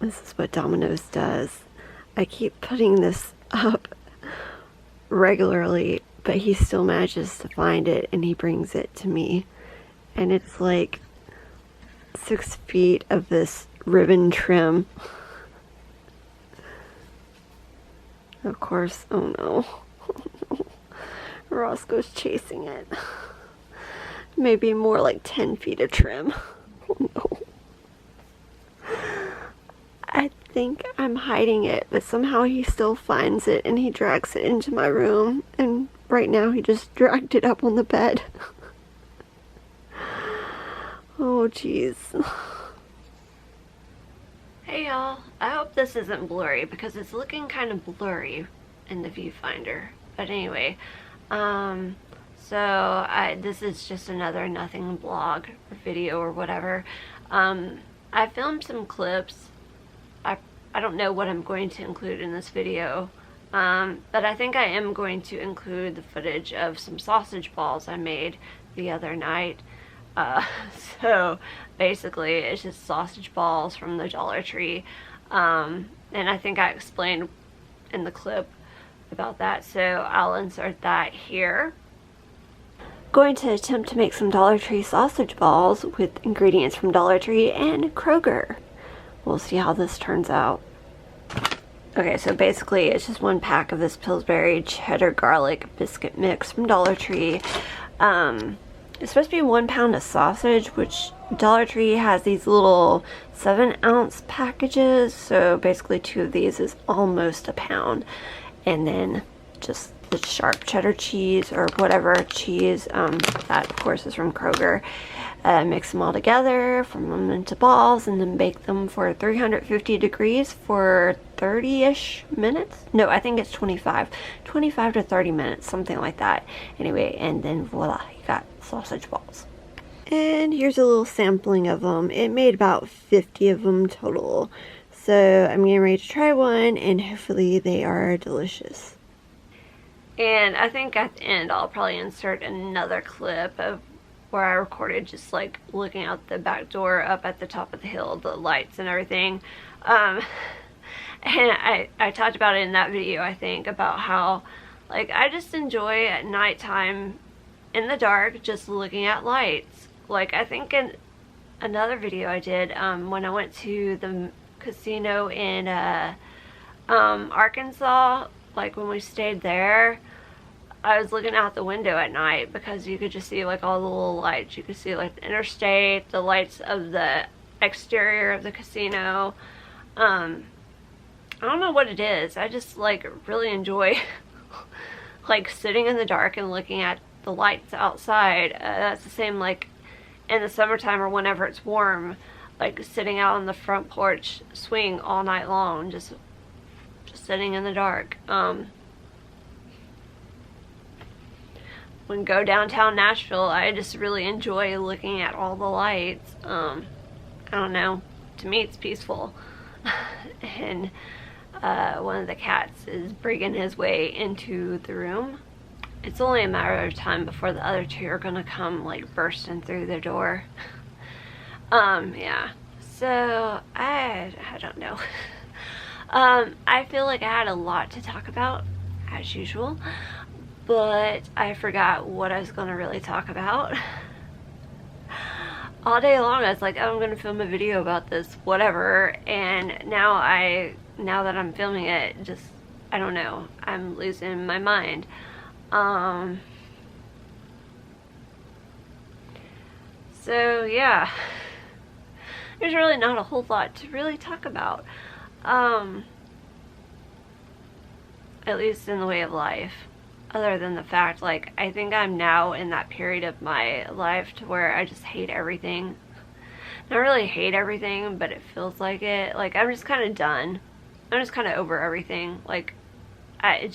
This is what Domino's does. I keep putting this up regularly, but he still manages to find it and he brings it to me. And it's like 6 feet of this ribbon trim. Of course, oh no. Roscoe's chasing it. Maybe more like 10 feet of trim. Oh no. I think I'm hiding it, but somehow he still finds it and he drags it into my room. And right now he just dragged it up on the bed. Oh jeez. Hey y'all, I hope this isn't blurry because it's looking kind of blurry in the viewfinder. But anyway, this is just another nothing blog or video or whatever. I filmed some clips. I don't know what I'm going to include in this video, but I think I am going to include the footage of some sausage balls I made the other night. So basically it's just sausage balls from the Dollar Tree, and I think I explained in the clip about that, so I'll insert that here. Going to attempt to make some Dollar Tree sausage balls with ingredients from Dollar Tree and Kroger. We'll see how this turns out. Okay, so basically it's just 1 pack of this Pillsbury cheddar garlic biscuit mix from Dollar Tree. It's supposed to be 1 pound of sausage, which Dollar Tree has these little 7-ounce packages, so basically 2 of these is almost a pound. And then just the sharp cheddar cheese or whatever cheese, that of course is from Kroger. Mix them all together, form them into balls, and then bake them for 350 degrees for 30-ish minutes. No, I think it's 25 to 30 minutes, something like that. Anyway, and then voila, you got sausage balls. And here's a little sampling of them. It made about 50 of them total. So I'm getting ready to try one, and hopefully they are delicious. And I think at the end I'll probably insert another clip of where I recorded just like looking out the back door up at the top of the hill, the lights and everything. And I talked about it in that video, I think, about how like I just enjoy at nighttime in the dark just looking at lights. Like I think in another video I did when I went to the casino in Arkansas, like when we stayed there, I was looking out the window at night because you could just see like all the little lights. You could see like the interstate, the lights of the exterior of the casino. I don't know what it is. I just like really enjoy like sitting in the dark and looking at the lights outside. That's the same like in the summertime or whenever it's warm, like sitting out on the front porch swing all night long, just sitting in the dark. When I go downtown Nashville, I just really enjoy looking at all the lights. I don't know, to me it's peaceful. And one of the cats is bringing his way into the room. It's only a matter of time before the other 2 are gonna come like bursting through the door. Yeah, so I don't know. I feel like I had a lot to talk about as usual, but I forgot what I was gonna really talk about. All day long I was like, oh, I'm gonna film a video about this, whatever, and now that I'm filming it, just, I don't know, I'm losing my mind. So yeah, there's really not a whole lot to really talk about, at least in the way of life. Other than the fact, like, I think I'm now in that period of my life to where I just hate everything. Not really hate everything, but it feels like it. Like, I'm just kind of done. I'm just kind of over everything. Like, I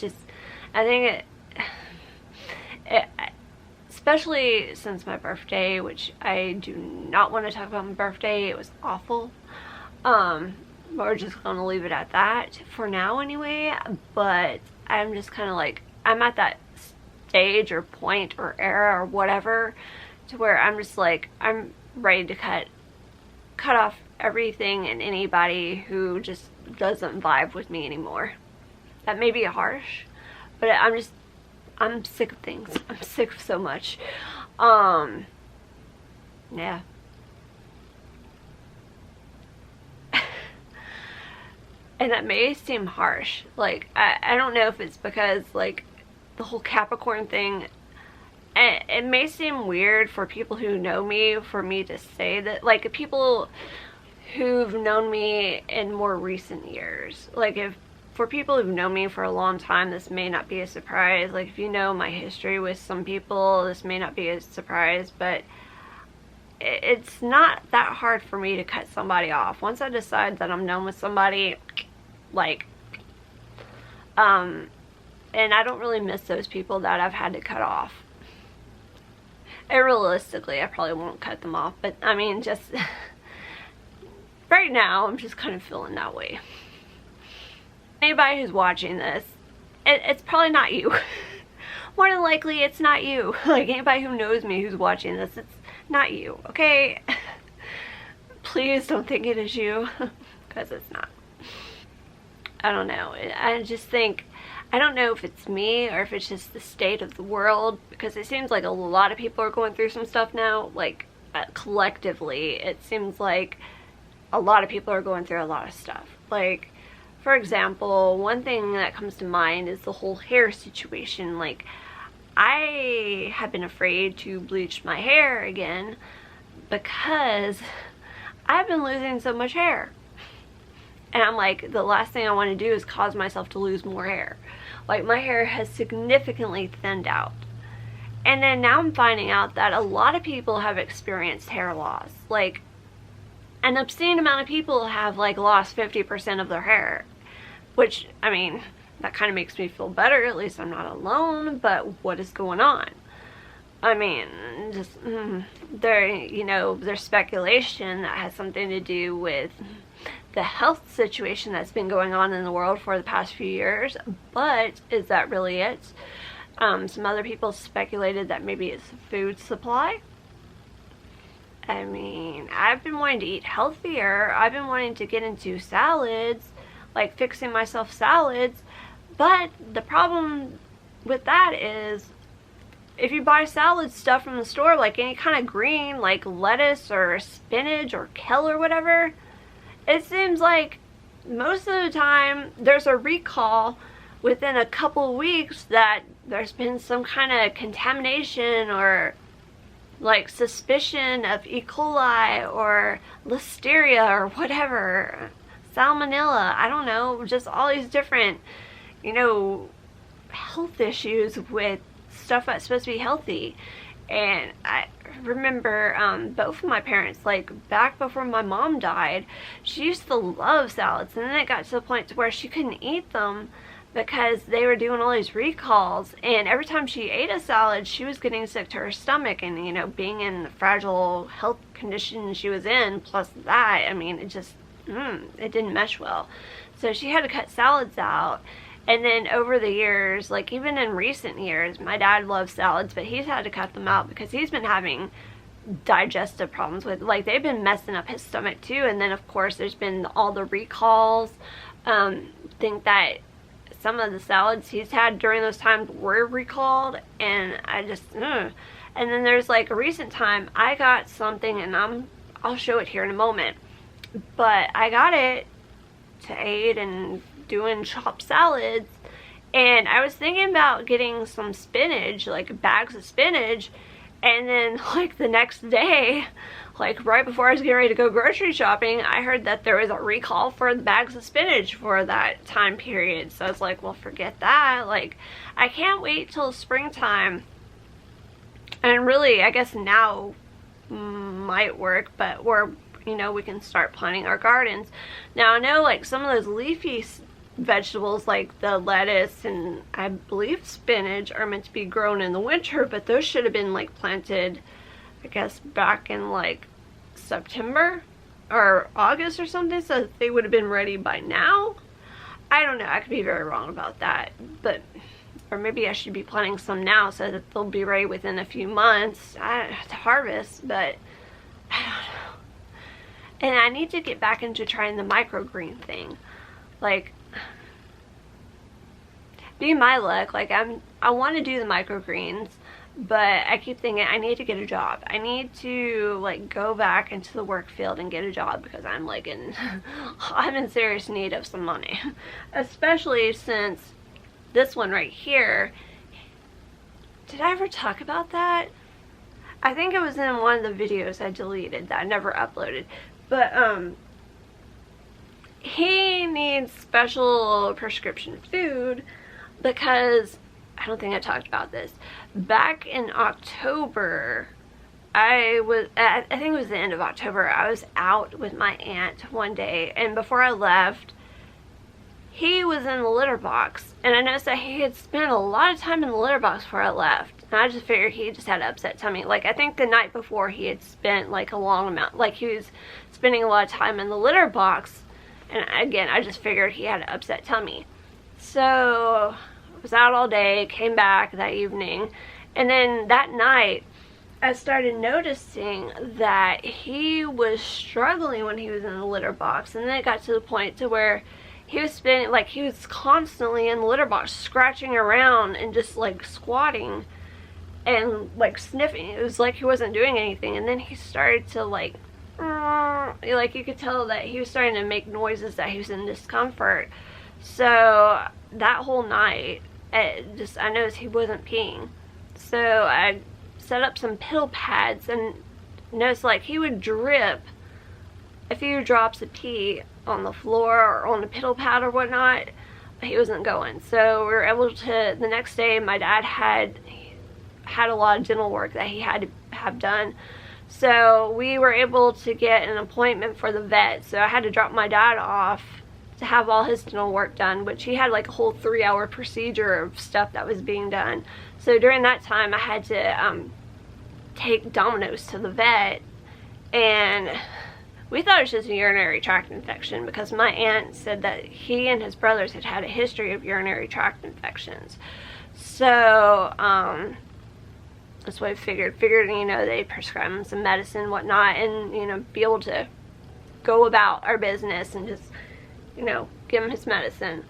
think especially since my birthday, which I do not want to talk about my birthday. It was awful. We're just going to leave it at that for now anyway. But I'm just kind of like, I'm at that stage or point or era or whatever to where I'm just like, I'm ready to cut cut off everything and anybody who just doesn't vibe with me anymore. That may be harsh, but I'm sick of things. I'm sick of so much. Yeah. And that may seem harsh. Like, I don't know if it's because, like, the whole Capricorn thing, it may seem weird for people who know me, for me to say that, like, people who've known me in more recent years. Like, for people who've known me for a long time, this may not be a surprise. Like, if you know my history with some people, this may not be a surprise, but it's not that hard for me to cut somebody off. Once I decide that I'm done with somebody, like, and I don't really miss those people that I've had to cut off. And realistically, I probably won't cut them off, but I mean, just right now, I'm just kind of feeling that way. Anybody who's watching this, it's probably not you. More than likely, it's not you. Like, anybody who knows me who's watching this, it's not you, okay? Please don't think it is you, because it's not. I don't know. I just think, I don't know if it's me or if it's just the state of the world, because it seems like a lot of people are going through some stuff now. Like, collectively, it seems like a lot of people are going through a lot of stuff. Like, for example, one thing that comes to mind is the whole hair situation. Like, I have been afraid to bleach my hair again because I've been losing so much hair. And I'm like, the last thing I want to do is cause myself to lose more hair. Like, my hair has significantly thinned out. And then now I'm finding out that a lot of people have experienced hair loss. Like, an obscene amount of people have, like, lost 50% of their hair. Which, I mean, that kind of makes me feel better. At least I'm not alone. But what is going on? I mean, just, there's speculation that has something to do with the health situation that's been going on in the world for the past few years, but is that really it? Some other people speculated that maybe it's food supply. I mean, I've been wanting to eat healthier. I've been wanting to get into salads, like fixing myself salads, but the problem with that is if you buy salad stuff from the store, like any kind of green, like lettuce or spinach or kale or whatever, it seems like most of the time there's a recall within a couple weeks that there's been some kind of contamination or like suspicion of E. coli or listeria or whatever, salmonella, I don't know, just all these different, health issues with stuff that's supposed to be healthy. And I remember both of my parents, like back before my mom died, she used to love salads, and then it got to the point to where she couldn't eat them because they were doing all these recalls, and every time she ate a salad she was getting sick to her stomach, and being in the fragile health condition she was in, plus that, I mean, it just it didn't mesh well. So she had to cut salads out. And then over the years, like even in recent years, my dad loves salads, but he's had to cut them out because he's been having digestive problems with, like, they've been messing up his stomach too. And then of course there's been all the recalls. Think that some of the salads he's had during those times were recalled, and I just and then there's like a recent time I got something, and I'll show it here in a moment, but I got it to aid in doing chopped salads, and I was thinking about getting some spinach, like bags of spinach, and then like the next day, like right before I was getting ready to go grocery shopping, I heard that there was a recall for the bags of spinach for that time period. So I was like, well, forget that. Like, I can't wait till springtime. And really, I guess now might work, but we can start planting our gardens. Now I know like some of those leafy vegetables like the lettuce and I believe spinach are meant to be grown in the winter, but those should have been like planted, I guess, back in like September or August or something, so that they would have been ready by now. I don't know, I could be very wrong about that, but or maybe I should be planting some now so that they'll be ready within a few months to harvest, but I don't know. And I need to get back into trying the microgreen thing. Like, be my luck, like I want to do the microgreens, but I keep thinking I need to get a job. I need to like go back into the work field and get a job, because I'm like I'm in serious need of some money. Especially since this one right here, did I ever talk about that? I think it was in one of the videos I deleted that I never uploaded. But he needs special prescription food because, I don't think I talked about this, back in October, I think it was the end of October, I was out with my aunt one day, and before I left, he was in the litter box, and I noticed that he had spent a lot of time in the litter box before I left, and I just figured he just had an upset tummy. Like, I think the night before he had spent like a long amount, like he was spending a lot of time in the litter box, and again, I just figured he had an upset tummy. So I was out all day, came back that evening, and then that night I started noticing that he was struggling when he was in the litter box, and then it got to the point to where he was spending, like, he was constantly in the litter box scratching around and just like squatting and like sniffing. It was like he wasn't doing anything, and then he started to like you could tell that he was starting to make noises, that he was in discomfort. So that whole night, I noticed he wasn't peeing. So I set up some pill pads and noticed like he would drip a few drops of pee on the floor or on the pill pad or whatnot, but he wasn't going. So we were able to, the next day, my dad had a lot of dental work that he had to have done. So we were able to get an appointment for the vet. So I had to drop my dad off to have all his dental work done, which he had like a whole 3-hour procedure of stuff that was being done. So during that time I had to take Domino's to the vet, and we thought it was just a urinary tract infection because my aunt said that he and his brothers had had a history of urinary tract infections. So that's what I figured, you know, they prescribe him some medicine and whatnot, and, you know, be able to go about our business and just, you know, give him his medicine.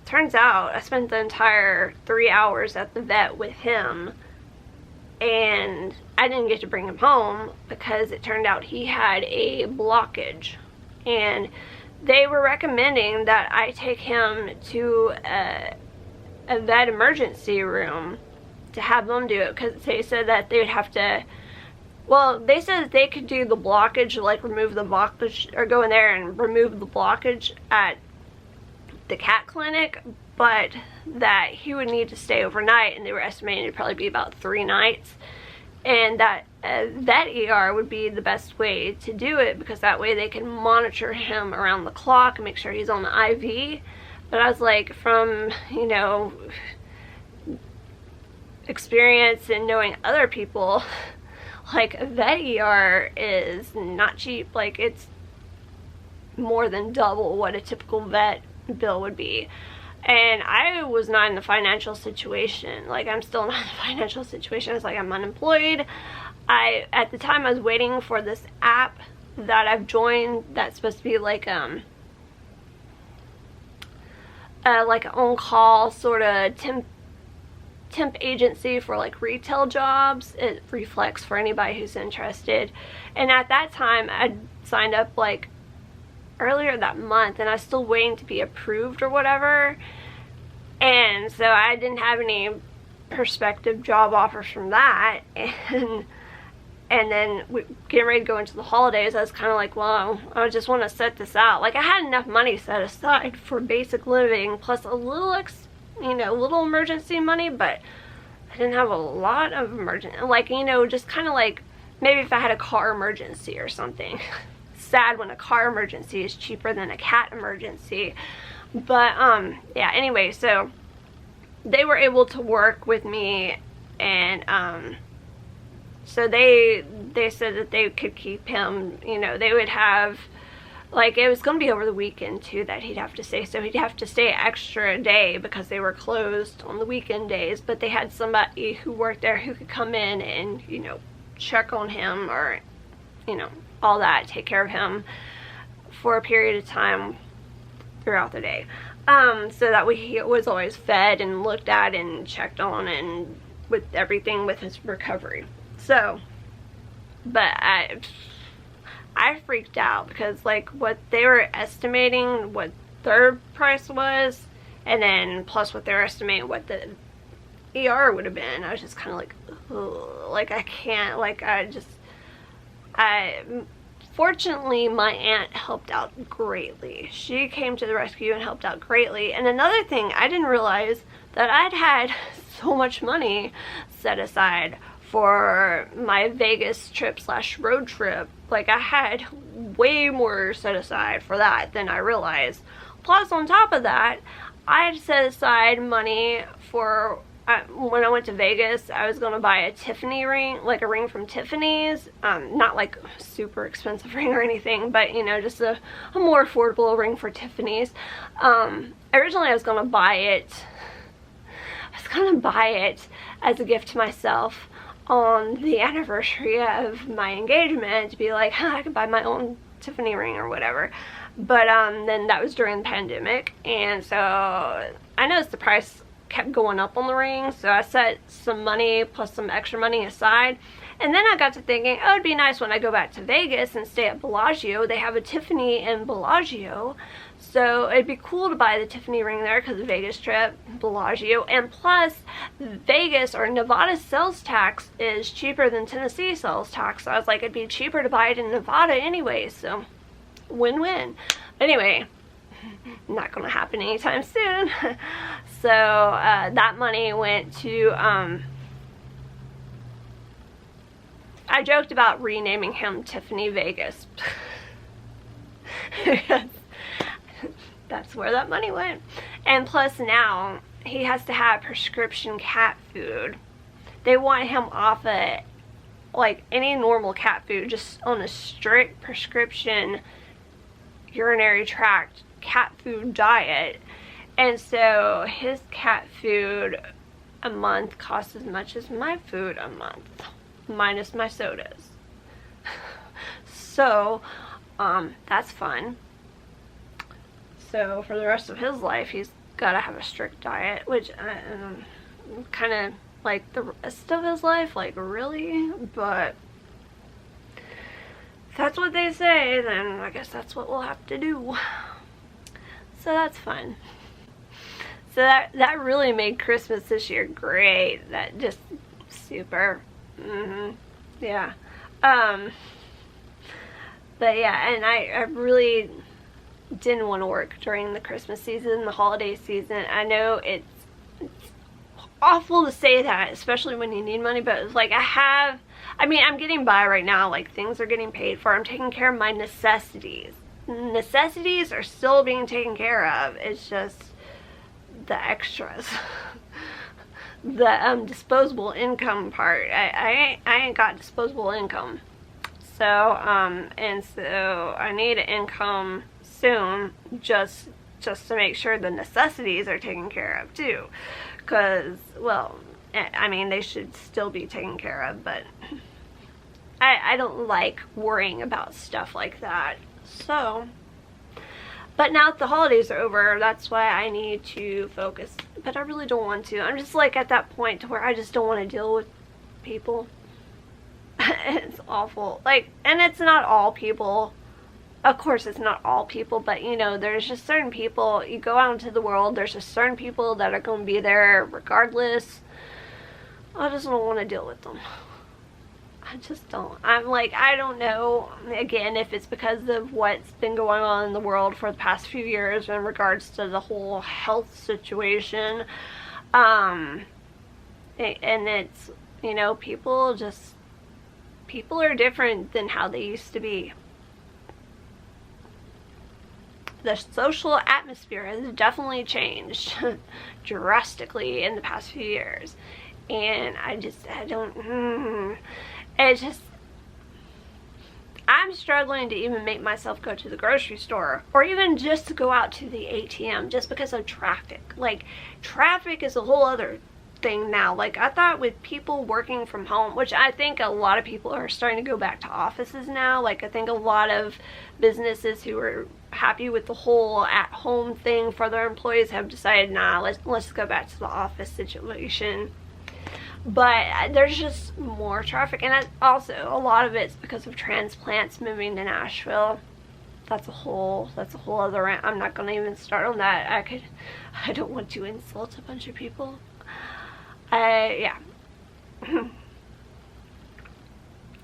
Turns out I spent the entire 3 hours at the vet with him, and I didn't get to bring him home because it turned out he had a blockage, and they were recommending that I take him to a vet emergency room to have them do it, because they said that they would have to, well, they said that they could do the blockage, like remove the blockage, or go in there and remove the blockage at the cat clinic, but that he would need to stay overnight, and they were estimating it'd probably be about 3 nights, and that that ER would be the best way to do it, because that way they can monitor him around the clock and make sure he's on the IV. But I was like, from, you know, experience and knowing other people, like, a vet ER is not cheap. Like, it's more than double what a typical vet bill would be. And I was not in the financial situation. Like, I'm still not in the financial situation. It's like I'm unemployed. At the time, I was waiting for this app that I've joined that's supposed to be like an on-call sort of temp agency for like retail jobs. It reflects for anybody who's interested. And at that time, I signed up like earlier that month, and I was still waiting to be approved or whatever, and so I didn't have any prospective job offers from that, and then getting ready to go into the holidays, I was kind of like, well, I just want to set this out. Like, I had enough money set aside for basic living plus a little little emergency money, but I didn't have a lot of emergency, like, you know, just kind of like maybe if I had a car emergency or something. Sad when a car emergency is cheaper than a cat emergency. But yeah, anyway, so they were able to work with me, and so they said that they could keep him, you know, they would have, like, it was going to be over the weekend too that he'd have to stay, so he'd have to stay extra day because they were closed on the weekend days, but they had somebody who worked there who could come in and, you know, check on him or you know, all that, take care of him for a period of time throughout the day. So that way he was always fed and looked at and checked on and with everything with his recovery. So, but I freaked out because like what they were estimating what their price was, and then plus what they're estimating what the ER would have been, I was just kind of like, ugh, like I can't, like fortunately my aunt helped out greatly. She came to the rescue and helped out greatly. And another thing, I didn't realize that I'd had so much money set aside for my Vegas trip / road trip. Like I had way more set aside for that than I realized. Plus on top of that, I had set aside money for when I went to Vegas. I was going to buy a Tiffany ring, like a ring from Tiffany's. Not like a super expensive ring or anything, but you know, just a more affordable ring for Tiffany's. Originally I was going to buy it. As a gift to myself on the anniversary of my engagement, to be like, I could buy my own Tiffany ring or whatever. But then that was during the pandemic, and so I noticed the price kept going up on the ring, so I set some money plus some extra money aside. And then I got to thinking, oh, it'd be nice when I go back to Vegas and stay at Bellagio. They have a Tiffany in Bellagio, so it'd be cool to buy the Tiffany ring there because the Vegas trip, Bellagio, and plus Vegas or Nevada sales tax is cheaper than Tennessee sales tax. So I was like, it'd be cheaper to buy it in Nevada anyway, so win-win. Anyway, not gonna happen anytime soon. So that money went to I joked about renaming him Tiffany Vegas. That's where that money went. And plus now he has to have prescription cat food. They want him off of like any normal cat food, just on a strict prescription urinary tract cat food diet. And so his cat food a month costs as much as my food a month, minus my sodas. So that's fun. So for the rest of his life he's gotta have a strict diet, which kind of like the rest of his life, like really, but if that's what they say, then I guess that's what we'll have to do. So that's fun. So that really made Christmas this year great. That just super. Yeah. But yeah, and I really didn't want to work during the Christmas season, the holiday season. I know it's awful to say that, especially when you need money, but it's like I mean, I'm getting by right now. Like things are getting paid for. I'm taking care of my necessities. Necessities are still being taken care of. It's just the extras. The disposable income part. I ain't got disposable income. So and so I need an income soon, just to make sure the necessities are taken care of too. Cause well, I mean they should still be taken care of, but I don't like worrying about stuff like that. So, but now that the holidays are over, that's why I need to focus. But I really don't want to. I'm just like at that point to where I just don't want to deal with people. It's awful. Like, and it's not all people. Of course it's not all people, but you know, there's just certain people, you go out into the world, there's just certain people that are going to be there regardless. I just don't want to deal with them. I just don't. I'm like, I don't know, again, if it's because of what's been going on in the world for the past few years in regards to the whole health situation. And it's, you know, people are different than how they used to be. The social atmosphere has definitely changed drastically in the past few years. And I'm struggling to even make myself go to the grocery store or even just to go out to the ATM just because of traffic. Like, traffic is a whole other thing now. Like, I thought with people working from home, which I think a lot of people are starting to go back to offices now. Like, I think a lot of businesses who are happy with the whole at-home thing for their employees have decided, nah, let's go back to the office situation. But there's just more traffic, and also a lot of it's because of transplants moving to Nashville. That's a whole other rant. I'm not gonna even start on that. I don't want to insult a bunch of people. Yeah.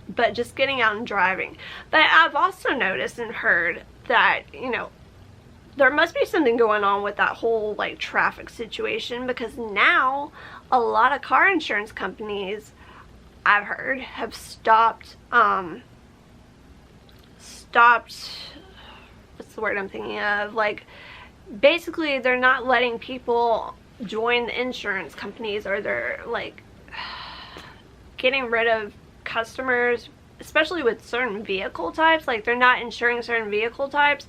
But just getting out and driving. But I've also noticed and heard that, you know, there must be something going on with that whole like traffic situation, because now a lot of car insurance companies, I've heard, have stopped what's the word I'm thinking of, like, basically they're not letting people join the insurance companies, or they're like getting rid of customers, especially with certain vehicle types. Like, they're not insuring certain vehicle types.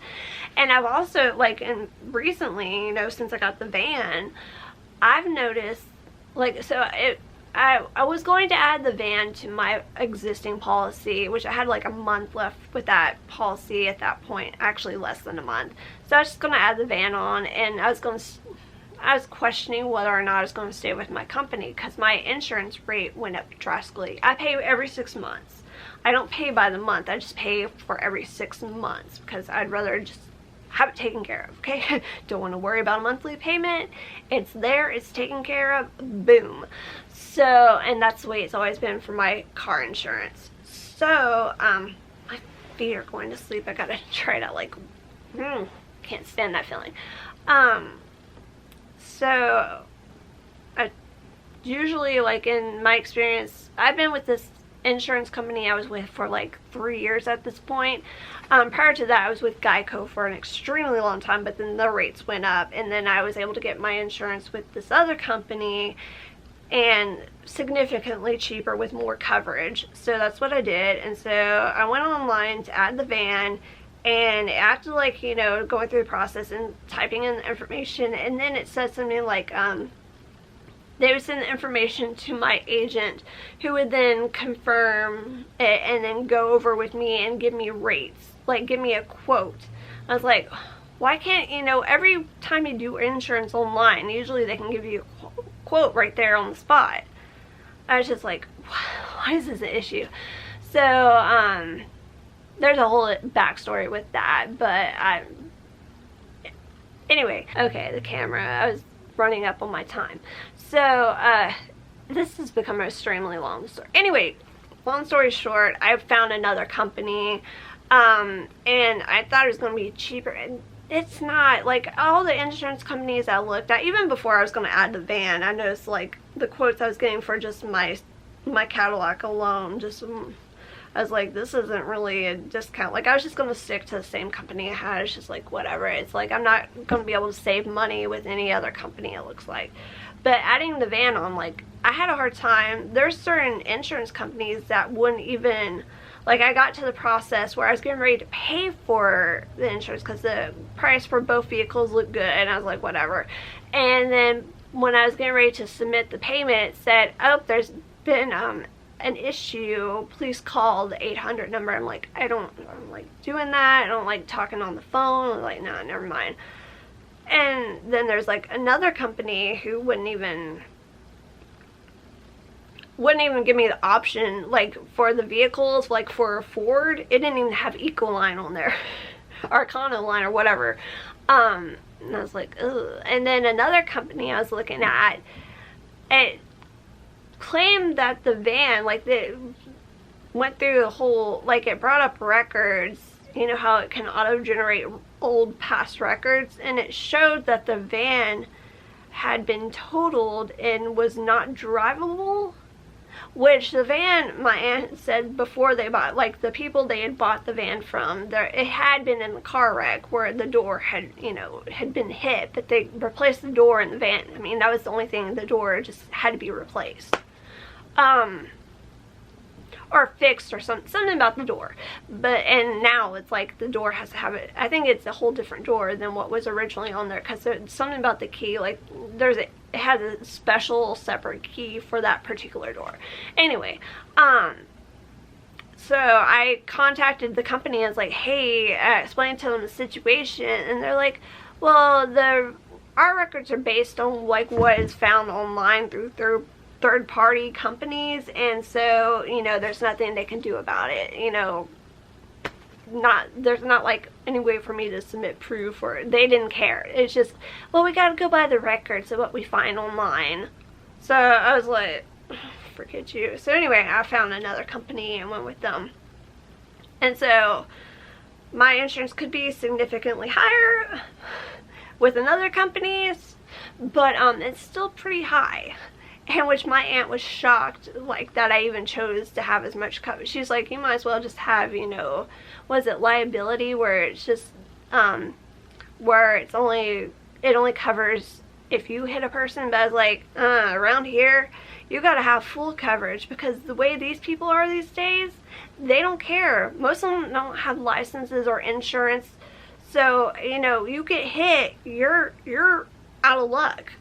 And I've also, like, recently, you know, since I got the van, I've noticed, like, so I was going to add the van to my existing policy, which I had like a month left with that policy at that point, actually less than a month. So I was just going to add the van on, and I was questioning whether or not I was going to stay with my company, because my insurance rate went up drastically. I pay every 6 months. I don't pay by the month. I just pay for every 6 months, because I'd rather just have it taken care of, okay? Don't want to worry about a monthly payment. It's there, it's taken care of, boom. So, and that's the way it's always been for my car insurance. So, my feet are going to sleep. I gotta try to, like, can't stand that feeling. So, usually, like, in my experience, I've been with this insurance company I was with for like 3 years at this point. Prior to that, I was with Geico for an extremely long time, but then the rates went up, and then I was able to get my insurance with this other company, and significantly cheaper with more coverage. So that's what I did. And so I went online to add the van, and it acted like, you know, going through the process and typing in the information, and then it said something like they would send the information to my agent, who would then confirm it and then go over with me and give me rates, like give me a quote. I was like, why can't, you know, every time you do insurance online, usually they can give you a quote right there on the spot. I was just like, why is this an issue? So there's a whole backstory with that, but anyway, okay, the camera, I was running up on my time. So this has become an extremely long story. Anyway, long story short, I found another company, and I thought it was going to be cheaper, and it's not. Like, all the insurance companies I looked at, even before I was going to add the van, I noticed, like, the quotes I was getting for just my Cadillac alone, just, I was like, this isn't really a discount. Like, I was just going to stick to the same company I had. It's just like, whatever. It's like, I'm not going to be able to save money with any other company, it looks like. But adding the van on, like, I had a hard time. There's certain insurance companies that wouldn't even, like, I got to the process where I was getting ready to pay for the insurance because the price for both vehicles looked good, and I was like, whatever. And then when I was getting ready to submit the payment, it said, oh, there's been an issue, please call the 800 number. I'm like, I don't like doing that. I don't like talking on the phone. I'm like, no, never mind. And then there's like another company who wouldn't even give me the option, like, for the vehicles, like for a Ford, it didn't even have Ecoline on there or Econoline or whatever. And I was like, ugh. And then another company I was looking at, it claimed that the van, like, they went through the whole, like, it brought up records, you know how it can auto-generate old past records, and it showed that the van had been totaled and was not drivable, which the van, my aunt said before they bought, like, the people they had bought the van from, it had been in the car wreck where the door had, you know, had been hit, but they replaced the door in the van. I mean, that was the only thing, the door just had to be replaced. Or fixed, or something about the door. But, and now it's like the door has to have it, I think it's a whole different door than what was originally on there, because there's something about the key, like, there's it has a special separate key for that particular door. Anyway, so I contacted the company and was like, hey, I explained to them the situation, and they're like, well, our records are based on like what is found online through third-party companies, and so, you know, there's nothing they can do about it, you know. There's not like any way for me to submit proof, or they didn't care. It's just, well, we gotta go by the records of what we find online. So I was like, forget you. So anyway, I found another company and went with them. And so my insurance could be significantly higher with another company's, but it's still pretty high. And which my aunt was shocked, like, that I even chose to have as much coverage. She's like, you might as well just have, you know, was it liability, where it's just, where it only covers if you hit a person. But I was like, around here, you gotta have full coverage, because the way these people are these days, they don't care. Most of them don't have licenses or insurance. So, you know, you get hit, you're out of luck.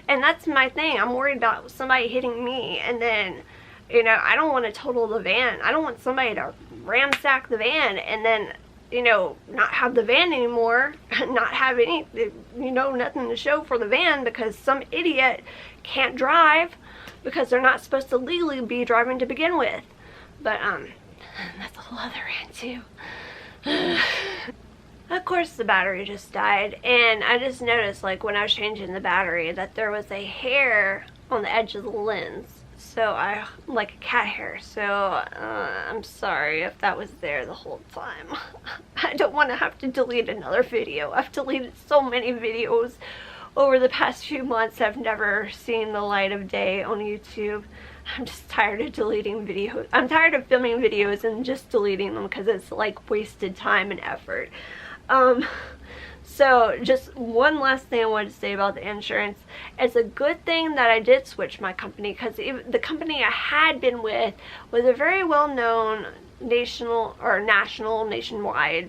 And that's my thing. I'm worried about somebody hitting me, and then, you know, I don't want to total the van. I don't want somebody to ransack the van and then, you know, not have the van anymore, not have any, you know, nothing to show for the van because some idiot can't drive because they're not supposed to legally be driving to begin with. But that's a whole other rant too. Of course, the battery just died, and I just noticed, like, when I was changing the battery, that there was a hair on the edge of the lens. So like a cat hair. So I'm sorry if that was there the whole time. I don't want to have to delete another video. I've deleted so many videos over the past few months. I've never seen the light of day on YouTube. I'm just tired of deleting videos. I'm tired of filming videos and just deleting them because it's like wasted time and effort. So just one last thing I wanted to say about the insurance. It's a good thing that I did switch my company, because the company I had been with was a very well-known nationwide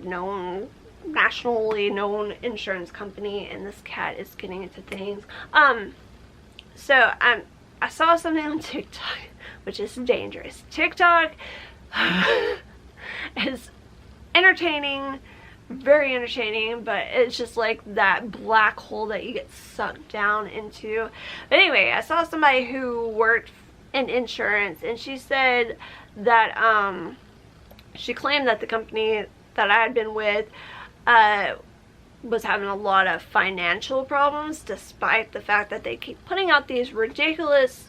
known, nationally known insurance company, and this cat is getting into things. So I saw something on TikTok, which is dangerous. TikTok is entertaining, very entertaining, but it's just like that black hole that you get sucked down into. But anyway, I saw somebody who worked in insurance, and she said that she claimed that the company that I had been with was having a lot of financial problems, despite the fact that they keep putting out these ridiculous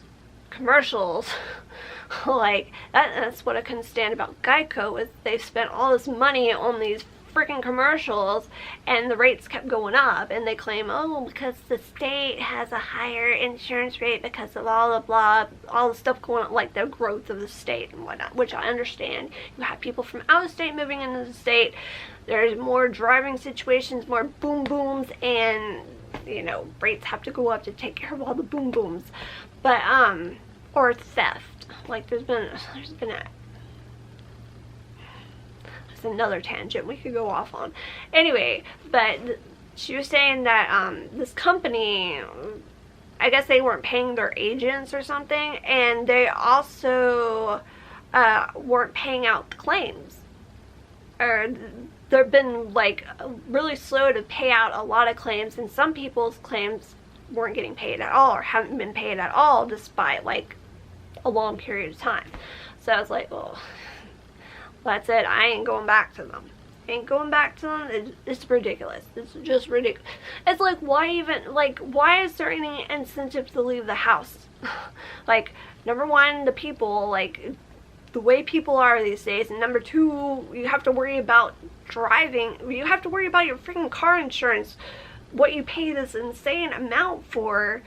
commercials. Like that's what I couldn't stand about Geico, is they've spent all this money on these freaking commercials, and the rates kept going up, and they claim, oh, because the state has a higher insurance rate because of all the blah, all the stuff going on, like the growth of the state and whatnot, which I understand. You have people from out of state moving into the state, there's more driving situations, more boom booms, and, you know, rates have to go up to take care of all the boom booms. But or theft, like there's been another tangent we could go off on. Anyway, but she was saying that this company, I guess they weren't paying their agents or something, and they also weren't paying out the claims, or they've been like really slow to pay out a lot of claims, and some people's claims weren't getting paid at all, or haven't been paid at all despite like a long period of time. So I was like, well, that's it. I ain't going back to them. Ain't going back to them. It's ridiculous. It's just ridiculous. It's like, why even, like, why is there any incentive to leave the house? Like, number one, the people, like, the way people are these days, and number two, you have to worry about driving. You have to worry about your freaking car insurance, what you pay this insane amount for,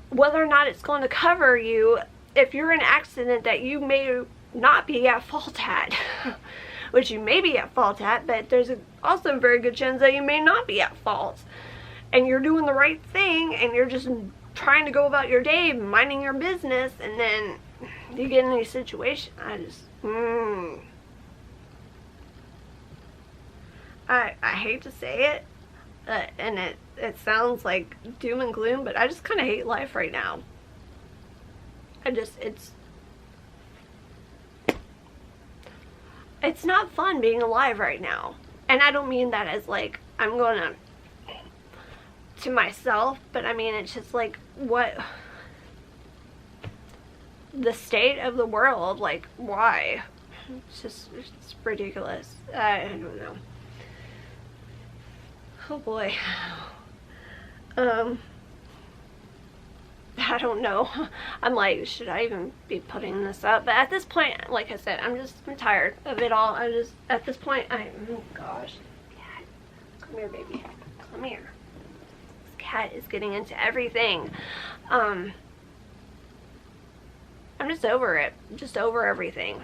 whether or not it's going to cover you if you're in an accident that you may not be at fault at, which you may be at fault at, but there's also a very good chance that you may not be at fault, and you're doing the right thing, and you're just trying to go about your day, minding your business, and then you get in these situations. I just, I hate to say it, and it sounds like doom and gloom, but I just kind of hate life right now. It's not fun being alive right now. And I don't mean that as like I'm going to myself, but I mean it's just like what the state of the world, like why? It's ridiculous. I don't know. Oh boy. I don't know. I'm like, should I even be putting this up? But at this point, like I said, I'm tired of it all. At this point, oh gosh. Cat, come here, baby. Come here. This cat is getting into everything. I'm just over it. Just over everything.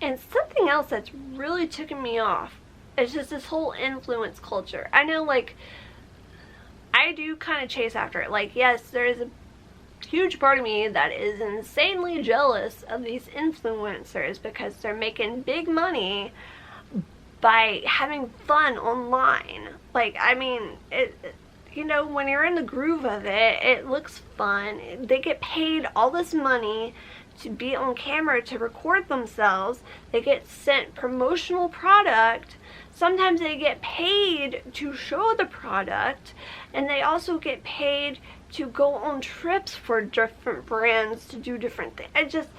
And something else that's really ticking me off is just this whole influence culture. I know, like, I do kind of chase after it. Like, yes, there is a huge part of me that is insanely jealous of these influencers because they're making big money by having fun online. Like, I mean, you know, when you're in the groove of it, it looks fun. They get paid all this money to be on camera, to record themselves. They get sent promotional product. Sometimes they get paid to show the product, and they also get paid to go on trips for different brands to do different things. I just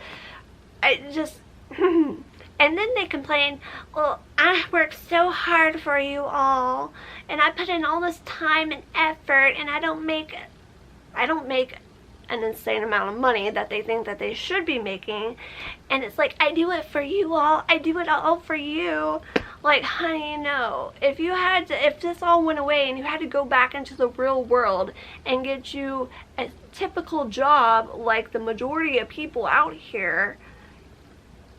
and then they complain, well, I work so hard for you all, and I put in all this time and effort, and I don't make an insane amount of money that they think that they should be making. And it's like, I do it for you all. I do it all for you. Like, honey, no. If this all went away and you had to go back into the real world and get you a typical job like the majority of people out here,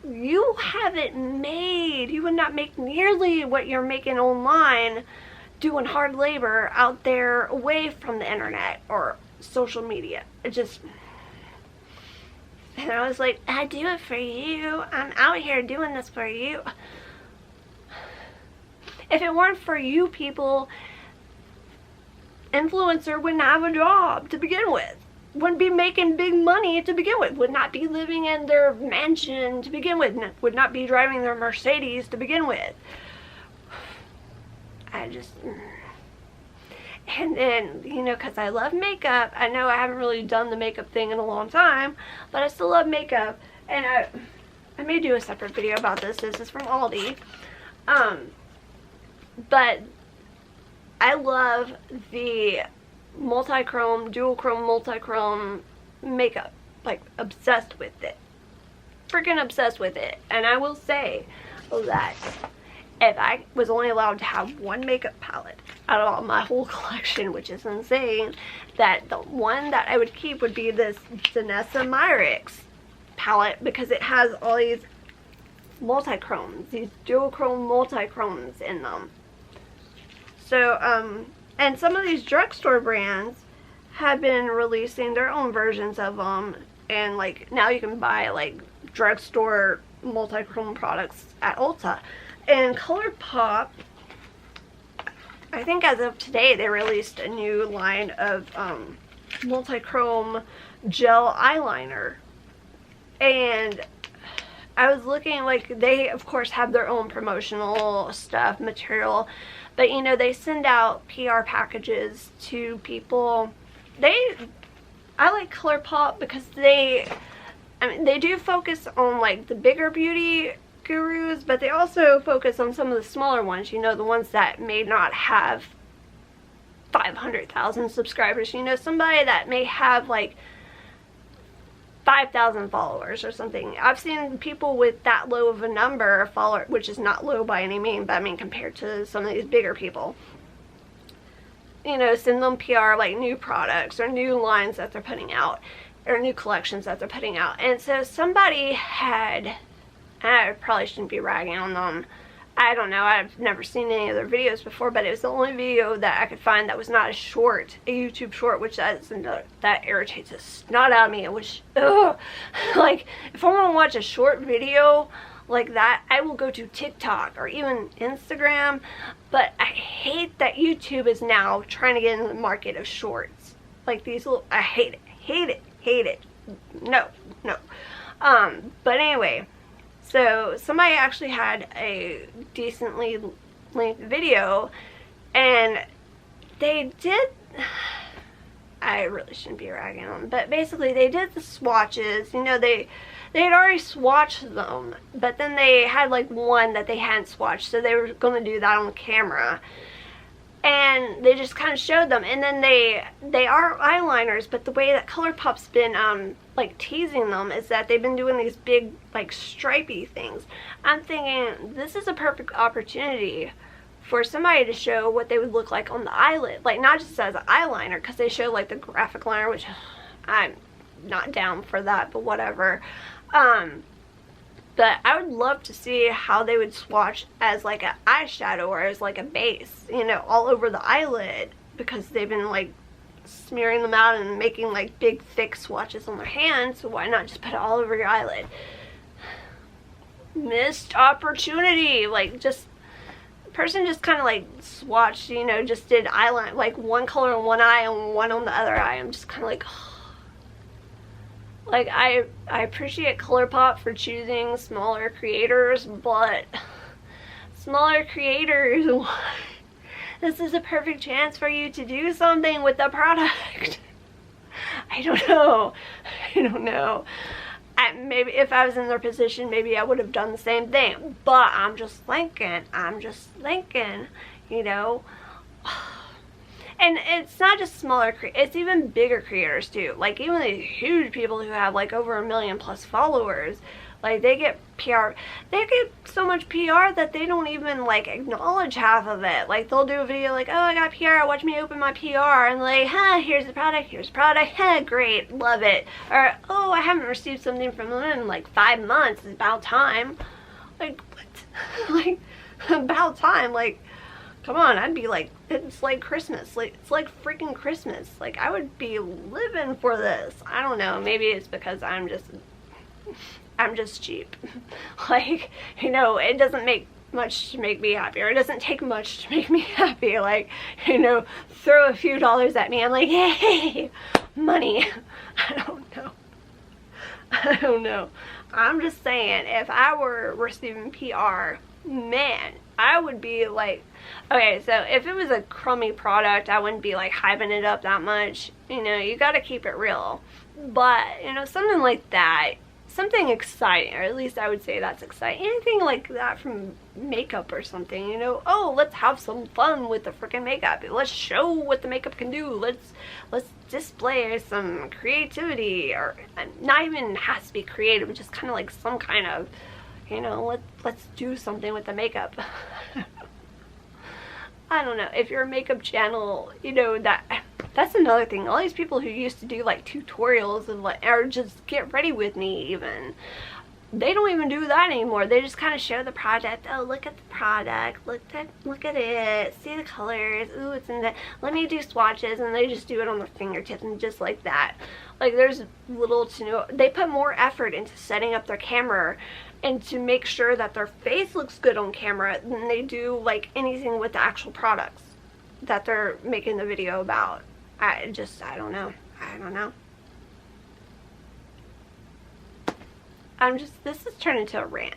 you have it made. You would not make nearly what you're making online doing hard labor out there away from the internet or social media. And I was like, I do it for you. I'm out here doing this for you. If it weren't for you people, influencer wouldn't have a job to begin with. Wouldn't be making big money to begin with. Would not be living in their mansion to begin with. Would not be driving their Mercedes to begin with. And then, you know, because I love makeup. I know I haven't really done the makeup thing in a long time, but I still love makeup. And I may do a separate video about this. This is from Aldi. But I love the multi-chrome, dual-chrome, multi-chrome makeup. Like, obsessed with it. Freaking obsessed with it. And I will say that if I was only allowed to have one makeup palette out of all my whole collection, which is insane, that the one that I would keep would be this Danessa Myricks palette, because it has all these multi-chromes, these dual-chrome multi-chromes in them. So, and some of these drugstore brands have been releasing their own versions of them, and like now you can buy like drugstore multi-chrome products at Ulta. And ColourPop, I think as of today, they released a new line of multi-chrome gel eyeliner. And I was looking, like, they of course have their own promotional stuff, material, but you know, they send out PR packages to people. I like ColourPop because they do focus on like the bigger beauty gurus, but they also focus on some of the smaller ones, you know, the ones that may not have 500,000 subscribers, you know, somebody that may have like 5,000 followers or something. I've seen people with that low of a number of followers, which is not low by any means, but I mean compared to some of these bigger people, you know, send them PR like new products or new lines that they're putting out or new collections that they're putting out. And so somebody had, I probably shouldn't be ragging on them, I don't know, I've never seen any of their videos before, but it was the only video that I could find that was not a short, a YouTube short, which that irritates the snot out of me. Which, ugh, like, if I want to watch a short video, like that, I will go to TikTok or even Instagram. But I hate that YouTube is now trying to get in the market of shorts. Like these little, I hate it, hate it. No. But anyway, so somebody actually had a decently length video, and they did, I really shouldn't be ragging on them, but basically they did the swatches. You know, they had already swatched them, but then they had like one that they hadn't swatched, so they were going to do that on camera. And they just kind of showed them, and then they are eyeliners, but the way that ColourPop's been like teasing them is that they've been doing these big like stripey things. I'm thinking this is a perfect opportunity for somebody to show what they would look like on the eyelid, like not just as an eyeliner, because they show like the graphic liner, which I'm not down for that, but whatever. But I would love to see how they would swatch as like an eyeshadow or as like a base, you know, all over the eyelid, because they've been like smearing them out and making like big thick swatches on their hands, so why not just put it all over your eyelid? Missed opportunity. Like, just the person just kind of like swatched, you know, just did eyeliner, like one color on one eye and one on the other eye. I'm just kind of like, like, I appreciate ColourPop for choosing smaller creators, but smaller creators, this is a perfect chance for you to do something with the product. I don't know. Maybe if I was in their position, maybe I would have done the same thing. But I'm just thinking, you know. And it's not just smaller, it's even bigger creators too. Like even these huge people who have like over 1 million plus followers, like they get PR, they get so much PR that they don't even like acknowledge half of it. Like they'll do a video like, oh, I got PR, watch me open my PR, and like, here's the product, great, love it. Or, oh, I haven't received something from them in like 5 months, it's about time. Like, what? Like, about time, like, come on, I'd be like, it's like Christmas. Like, it's like freaking Christmas. Like, I would be living for this. I don't know. Maybe it's because I'm just cheap. Like, you know, it doesn't make much to make me happy, or it doesn't take much to make me happy. Like, you know, throw a few dollars at me, I'm like, hey, money. I don't know. I'm just saying, if I were receiving PR, man, I would be like, okay, so if it was a crummy product, I wouldn't be like hyping it up that much. You know, you gotta keep it real. But, you know, something like that, something exciting, or at least I would say that's exciting. Anything like that from makeup or something, you know, oh, let's have some fun with the freaking makeup. Let's show what the makeup can do. Let's display some creativity, or not even has to be creative, just kind of like some kind of, you know, let's do something with the makeup. I don't know, if you're a makeup channel, you know, that's another thing. All these people who used to do like tutorials and like, or just get ready with me even, they don't even do that anymore. They just kind of show the product. Oh, look at the product, look at it, see the colors, ooh, it's in that, let me do swatches, and they just do it on their fingertips and just like that. Like, there's little to no, they put more effort into setting up their camera and to make sure that their face looks good on camera than they do like anything with the actual products that they're making the video about. I don't know. This is turning into a rant.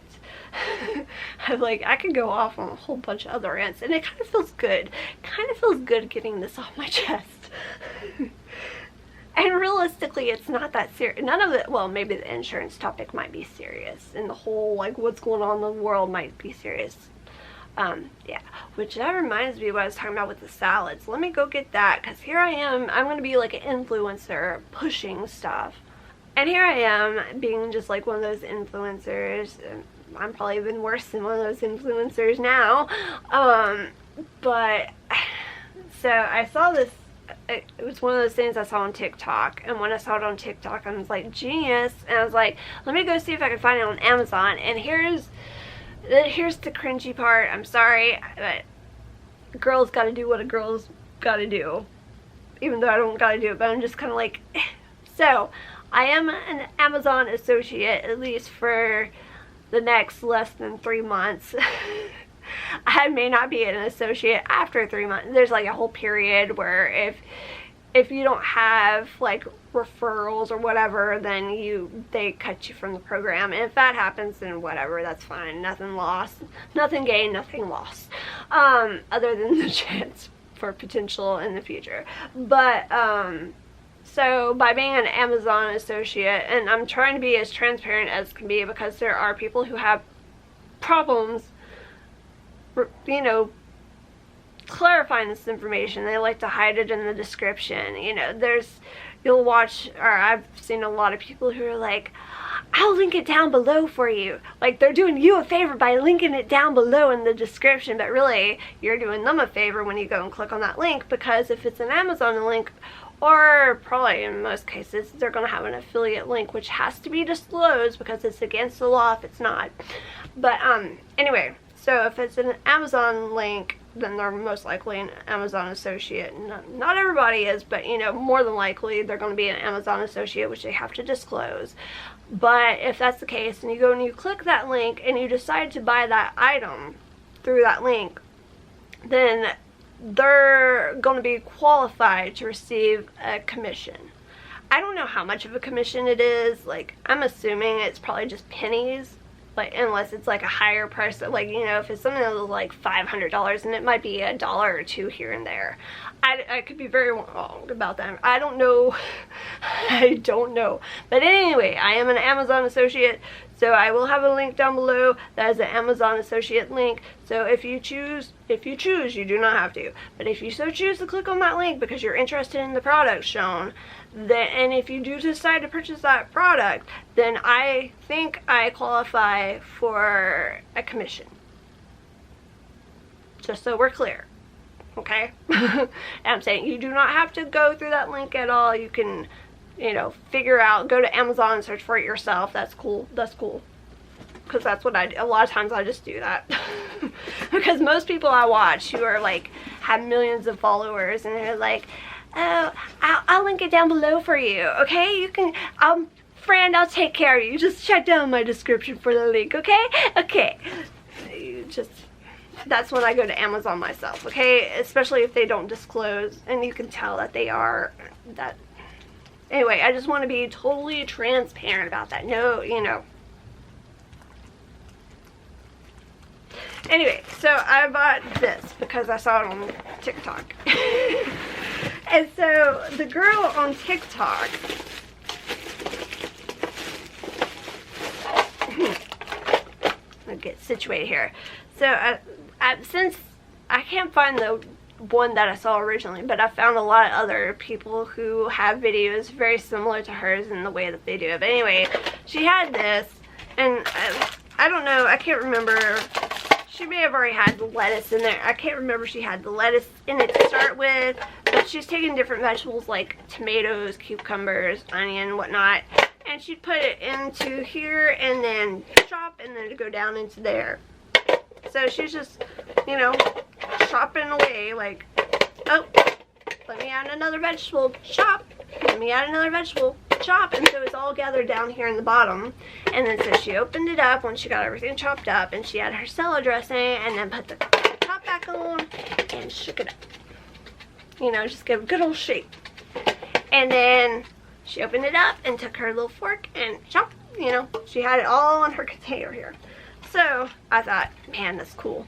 I'm like, I could go off on a whole bunch of other rants, and it kind of feels good. Getting this off my chest. And realistically, it's not that serious. None of it, well, maybe the insurance topic might be serious, and the whole, like, what's going on in the world might be serious. Yeah, which that reminds me of what I was talking about with the salads. Let me go get that, because here I am, I'm going to be like an influencer pushing stuff. And here I am being just like one of those influencers. I'm probably even worse than one of those influencers now. But, so I saw this, it was one of those things I saw on TikTok, and when I saw it on TikTok, I was like, genius, and I was like, let me go see if I can find it on Amazon. And here's the cringy part. I'm sorry, but a girl's gotta do what a girl's gotta do, even though I don't gotta do it, but I'm just kind of like, so I am an Amazon associate, at least for the next less than 3 months. I may not be an associate after 3 months. There's like a whole period where if you don't have like referrals or whatever, then they cut you from the program. And if that happens, then whatever, that's fine. Nothing lost, nothing gained, nothing lost, other than the chance for potential in the future. But so by being an Amazon associate, and I'm trying to be as transparent as can be, because there are people who have problems, you know, clarifying this information. They like to hide it in the description. You know, you'll watch, or I've seen a lot of people who are like, I'll link it down below for you. Like, they're doing you a favor by linking it down below in the description, but really, you're doing them a favor when you go and click on that link, because if it's an Amazon link, or probably in most cases, they're going to have an affiliate link, which has to be disclosed because it's against the law if it's not. But anyway, so if it's an Amazon link, then they're most likely an Amazon associate. Not everybody is, but you know, more than likely they're going to be an Amazon associate, which they have to disclose. But if that's the case, and you go and you click that link and you decide to buy that item through that link, then they're going to be qualified to receive a commission. I don't know how much of a commission it is. Like, I'm assuming it's probably just pennies. Like, unless it's like a higher price, like, you know, if it's something that was like $500, and it might be $1 or $2 here and there. I could be very wrong about that. I don't know. I don't know. But anyway, I am an Amazon associate, so I will have a link down below that is an Amazon associate link. So if you choose, you do not have to. But if you so choose to click on that link because you're interested in the product shown, then, and if you do decide to purchase that product, then I think I qualify for a commission. Just so we're clear. Okay? And I'm saying you do not have to go through that link at all. You can, you know, figure out, go to Amazon and search for it yourself. That's cool. That's cool. Because that's what I do. A lot of times I just do that. Because most people I watch who are like, have millions of followers, and they're like, oh, I'll link it down below for you. Okay? You can, friend, I'll take care of you. Just check down my description for the link. Okay? Okay. You just... That's when I go to Amazon myself, okay? Especially if they don't disclose, and you can tell that they are. That. Anyway, I just want to be totally transparent about that. No, you know. Anyway, so I bought this because I saw it on TikTok. And so the girl on TikTok, I'll get situated here. So since I can't find the one that I saw originally, but I found a lot of other people who have videos very similar to hers in the way that they do it. But anyway, she had this, and I don't know, I can't remember. She may have already had the lettuce in there. I can't remember if she had the lettuce in it to start with, but she's taking different vegetables like tomatoes, cucumbers, onion, whatnot, and she'd put it into here and then chop, and then to go down into there. So she's just, you know, chopping away like, oh, let me add another vegetable, chop, let me add another vegetable, chop, and so it's all gathered down here in the bottom. And then so she opened it up when she got everything chopped up, and she had her salad dressing, and then put the top back on and shook it up. You know, just give a good old shake. And then she opened it up and took her little fork and chopped, you know, she had it all on her container here. So I thought, man, that's cool.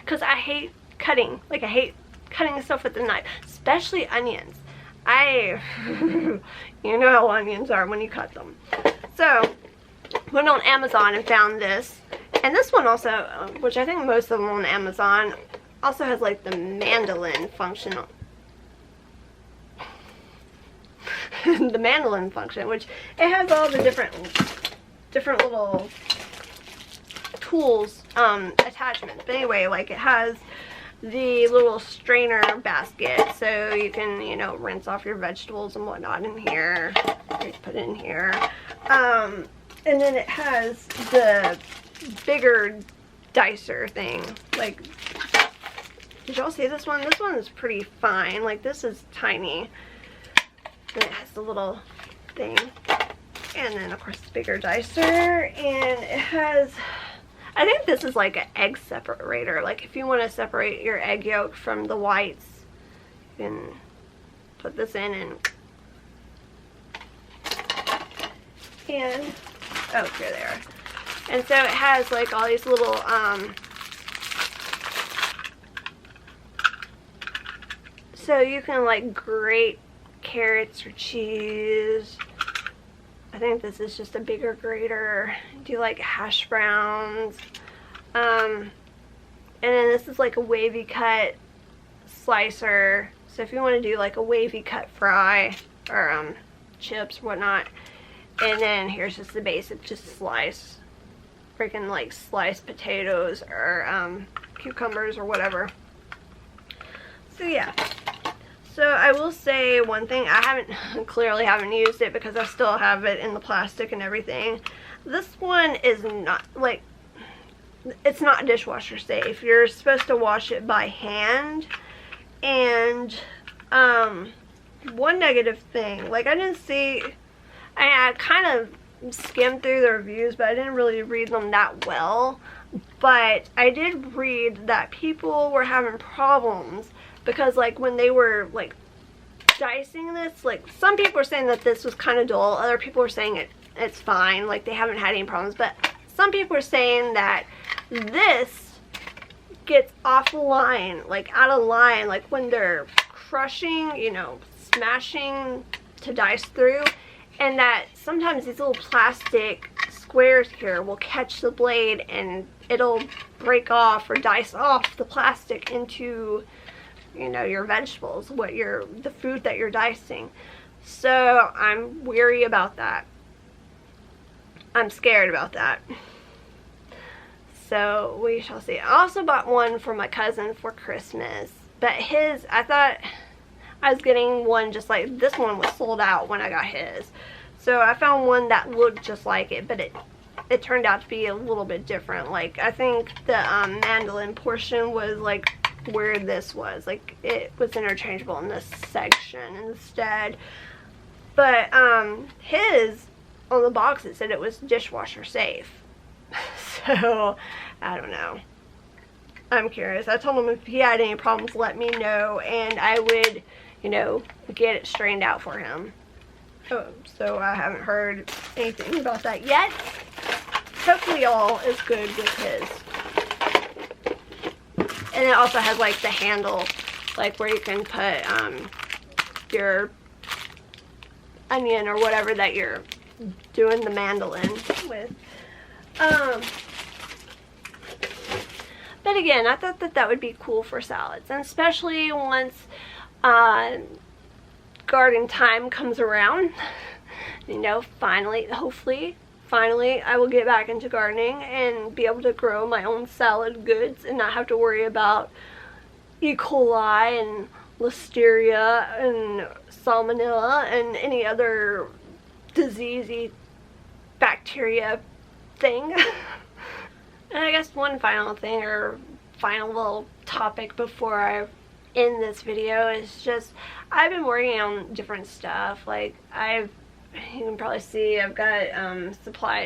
Because I hate cutting. Like, I hate cutting stuff with the knife, especially onions. You know how onions are when you cut them. So went on Amazon and found this. And this one also, which I think most of them on Amazon, also has like the mandolin function. The mandolin function, which it has all the different little tools attachments. But anyway, like, it has the little strainer basket, so you can, you know, rinse off your vegetables and whatnot in here. Just put it in here. And then it has the bigger dicer thing. Like, did y'all see this one? This one is pretty fine. Like, this is tiny. And it has the little thing. And then of course the bigger dicer, and it has, I think this is like an egg separator. Like if you want to separate your egg yolk from the whites, you can put this in and oh, here they are. And so it has like all these little so you can like grate carrots or cheese. I think this is just a bigger grater. Do like hash browns. And then this is like a wavy cut slicer. So if you want to do like a wavy cut fry or chips, whatnot. And then here's just the basic, just slice. Freaking like sliced potatoes or cucumbers or whatever. So yeah. So I will say one thing, clearly haven't used it because I still have it in the plastic and everything. This one is not, like, it's not dishwasher safe. You're supposed to wash it by hand. And one negative thing, like I didn't see, I kind of skimmed through the reviews, but I didn't really read them that well. But I did read that people were having problems because like when they were like dicing this, like some people were saying that this was kind of dull, other people were saying it's fine, like they haven't had any problems, but some people were saying that this gets off the line, like out of line, like when they're crushing, you know, smashing to dice through, and that sometimes these little plastic squares here will catch the blade and it'll break off or dice off the plastic into, you know, your vegetables, the food that you're dicing. So I'm weary about that. I'm scared about that. So we shall see. I also bought one for my cousin for Christmas, but I thought I was getting one just like this. One was sold out when I got his. So I found one that looked just like it, but it turned out to be a little bit different. Like I think the mandolin portion was like where this was, like it was interchangeable in this section instead. But his, on the box it said it was dishwasher safe. So I don't know, I'm curious. I told him if he had any problems let me know and I would, you know, get it straightened out for him. So I haven't heard anything about that yet. Hopefully all is good with his. And it also has like the handle, like where you can put your onion or whatever that you're doing the mandolin with. But again, I thought that would be cool for salads, and especially once garden time comes around. You know, hopefully finally I will get back into gardening and be able to grow my own salad goods and not have to worry about E. coli and listeria and salmonella and any other diseasey bacteria thing. And I guess one final thing, or final little topic before I end this video, is just I've been working on different stuff. Like you can probably see I've got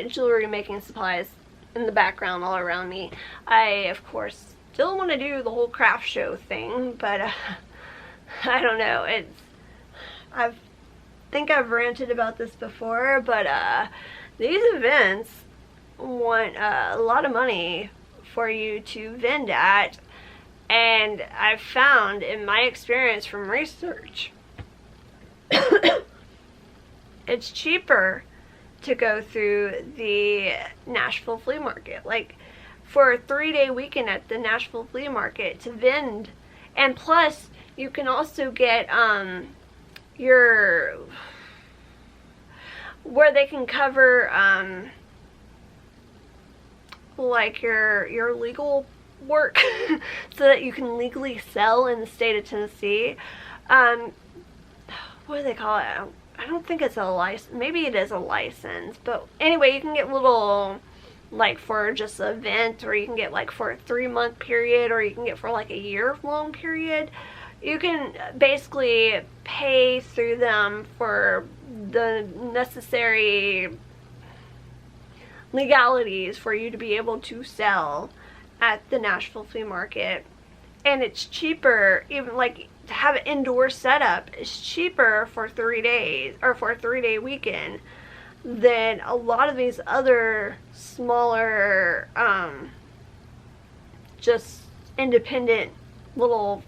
jewelry making supplies in the background all around me. I of course still want to do the whole craft show thing, but I don't know, I think I've ranted about this before, but these events want a lot of money for you to vend at, and I've found in my experience from research it's cheaper to go through the Nashville flea market, like for a 3-day weekend at the Nashville flea market to vend. And plus you can also get where they can cover like your legal work so that you can legally sell in the state of Tennessee. What do they call it? I don't think it's a license. Maybe it is a license, but anyway, you can get little, like for just an event, or you can get like for a 3-month period, or you can get for like a year-long period. you can basically pay through them for the necessary legalities for you to be able to sell at the Nashville flea market. And it's cheaper, even like to have an indoor setup is cheaper for 3 days or for a 3-day weekend than a lot of these other smaller just independent little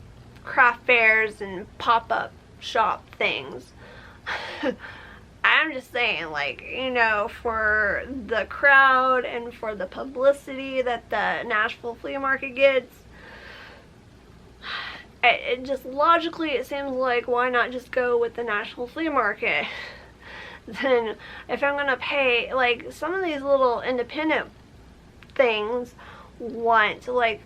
craft fairs and pop-up shop things. I'm just saying, like, you know, for the crowd and for the publicity that the Nashville flea market gets, it just logically, it seems like, why not just go with the Nashville flea market? Then if I'm gonna pay, like, some of these little independent things want to, like,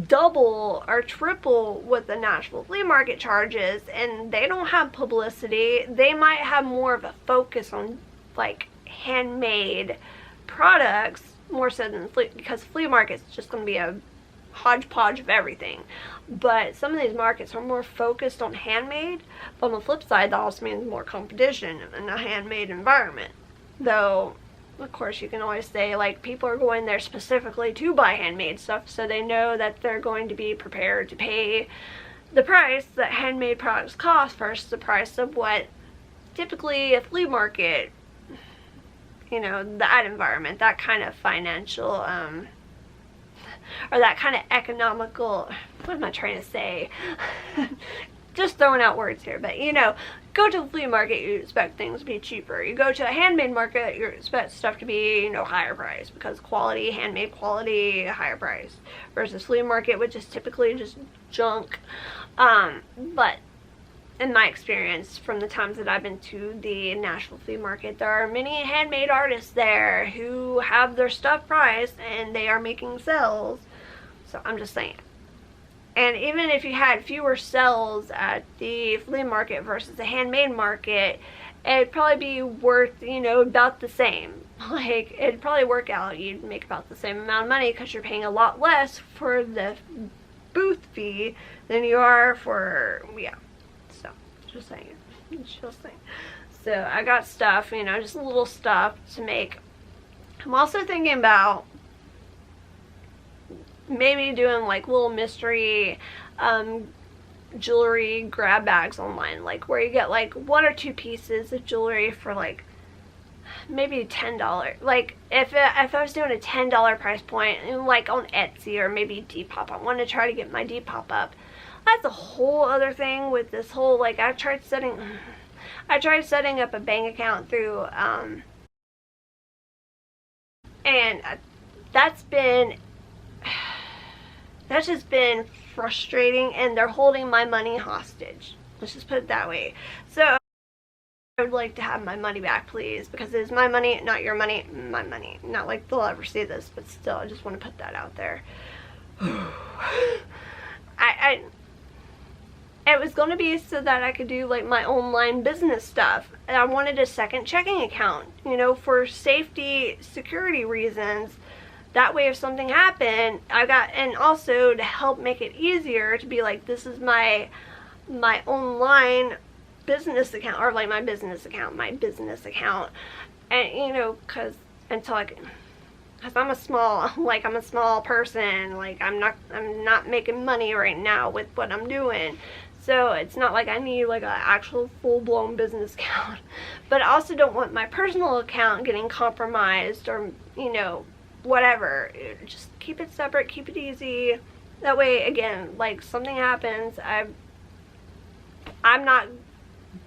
double or triple what the Nashville flea market charges, and they don't have publicity. They might have more of a focus on, like, handmade products more so than because flea market's just going to be a hodgepodge of everything. But some of these markets are more focused on handmade, but on the flip side, that also means more competition in a handmade environment. Though, of course, you can always say, like, people are going there specifically to buy handmade stuff, so they know that they're going to be prepared to pay the price that handmade products cost versus the price of what typically a flea market, you know, that environment, that kind of financial, or that kind of economical, what am I trying to say? Just throwing out words here, but, you know, go to the flea market, you expect things to be cheaper. You go to a handmade market, you expect stuff to be, you know, higher price, because quality, handmade quality, higher price, versus flea market, which is typically just junk. But in my experience, from the times that I've been to the Nashville flea market, there are many handmade artists there who have their stuff priced and they are making sales. So I'm just saying. And even if you had fewer sales at the flea market versus the handmade market, it'd probably be worth, you know, about the same. Like, it'd probably work out. You'd make about the same amount of money because you're paying a lot less for the booth fee than you are for, yeah. So, just saying. Just saying. So, I got stuff, you know, just a little stuff to make. I'm also thinking about maybe doing, like, little mystery jewelry grab bags online, like where you get like 1 or 2 pieces of jewelry for like maybe $10. Like if I was doing a $10 price point, like on Etsy or maybe Depop, I want to try to get my Depop up. That's a whole other thing with this whole, like, I tried setting up a bank account through and that's just been frustrating, and they're holding my money hostage. Let's just put it that way. So I would like to have my money back, please, because it is my money, not your money, my money. Not like they'll ever see this, but still, I just want to put that out there. It was going to be so that I could do like my online business stuff, and I wanted a second checking account, you know, for safety, security reasons. That way if something happened, and also to help make it easier to be like, this is my online business account, or like my business account, and you know, because I'm a small person, like I'm not making money right now with what I'm doing, so it's not like I need like an actual full-blown business account. But I also don't want my personal account getting compromised, or, you know, whatever. Just keep it separate, keep it easy. That way, again, like something happens, I'm not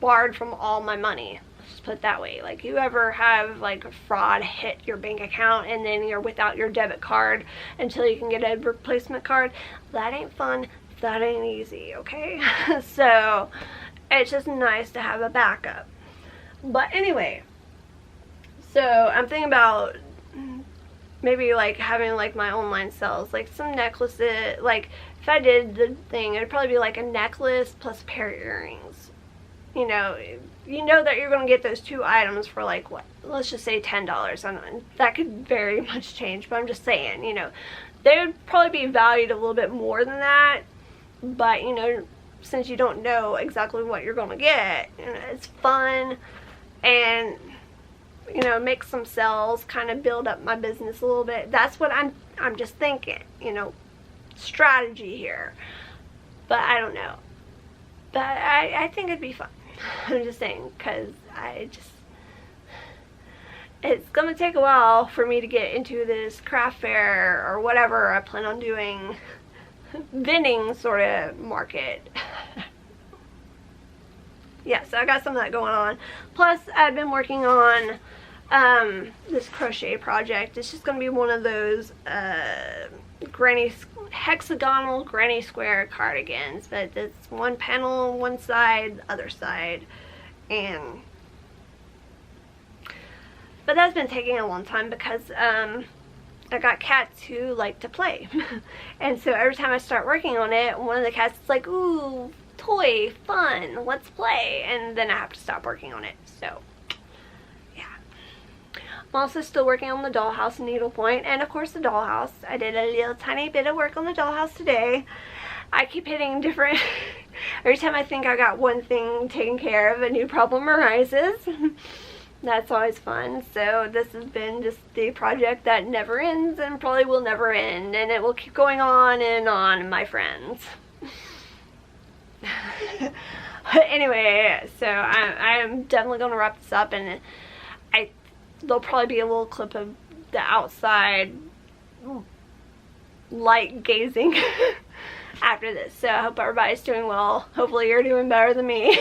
barred from all my money. Let's just put it that way. Like, you ever have like fraud hit your bank account and then you're without your debit card until you can get a replacement card? That ain't fun. That ain't easy, okay? So it's just nice to have a backup. But anyway, so I'm thinking about maybe like having like my online sales, like some necklaces. Like if I did the thing, it'd probably be like a necklace plus a pair of earrings. You know that you're gonna get those 2 items for like, what, let's just say $10. And that could very much change, but I'm just saying, you know, they would probably be valued a little bit more than that. But, you know, since you don't know exactly what you're gonna get. And it's fun, and you know, make some sales, kind of build up my business a little bit. That's what I'm just thinking, you know, strategy here. But I don't know. But I think it'd be fun. I'm just saying, because it's gonna take a while for me to get into this craft fair or whatever I plan on doing, vending sort of market. Yeah, so I got some of that going on. Plus, I've been working on this crochet project. It's just gonna be one of those hexagonal granny square cardigans, but it's one panel one side, the other side, but that's been taking a long time because I got cats who like to play. And so every time I start working on it, one of the cats is like, ooh, toy, fun, let's play, and then I have to stop working on it. So yeah, I'm also still working on the dollhouse needlepoint, and of course the dollhouse. I did a little tiny bit of work on the dollhouse today. I keep hitting different every time I think I got one thing taken care of, a new problem arises. That's always fun. So this has been just the project that never ends and probably will never end, and it will keep going on, my friends. Anyway, so I'm definitely going to wrap this up, and there'll probably be a little clip of the outside light gazing after this. So I hope everybody's doing well. Hopefully you're doing better than me.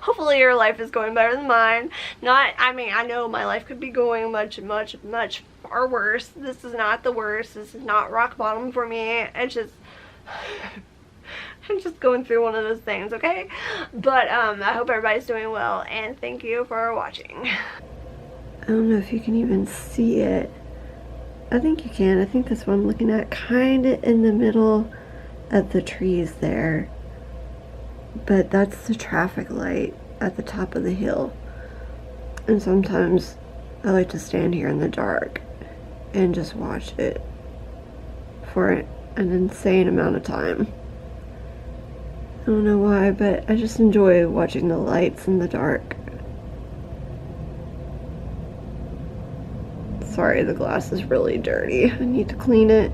Hopefully your life is going better than mine. I mean, I know my life could be going much, much, much far worse. This is not the worst. This is not rock bottom for me. It's just I'm just going through one of those things, okay? But I hope everybody's doing well, and thank you for watching. I don't know if you can even see it. I think you can. I think that's what I'm looking at, kind of in the middle of the trees there. But that's the traffic light at the top of the hill. And sometimes I like to stand here in the dark and just watch it for an insane amount of time. I don't know why, but I just enjoy watching the lights in the dark. Sorry, the glass is really dirty. I need to clean it.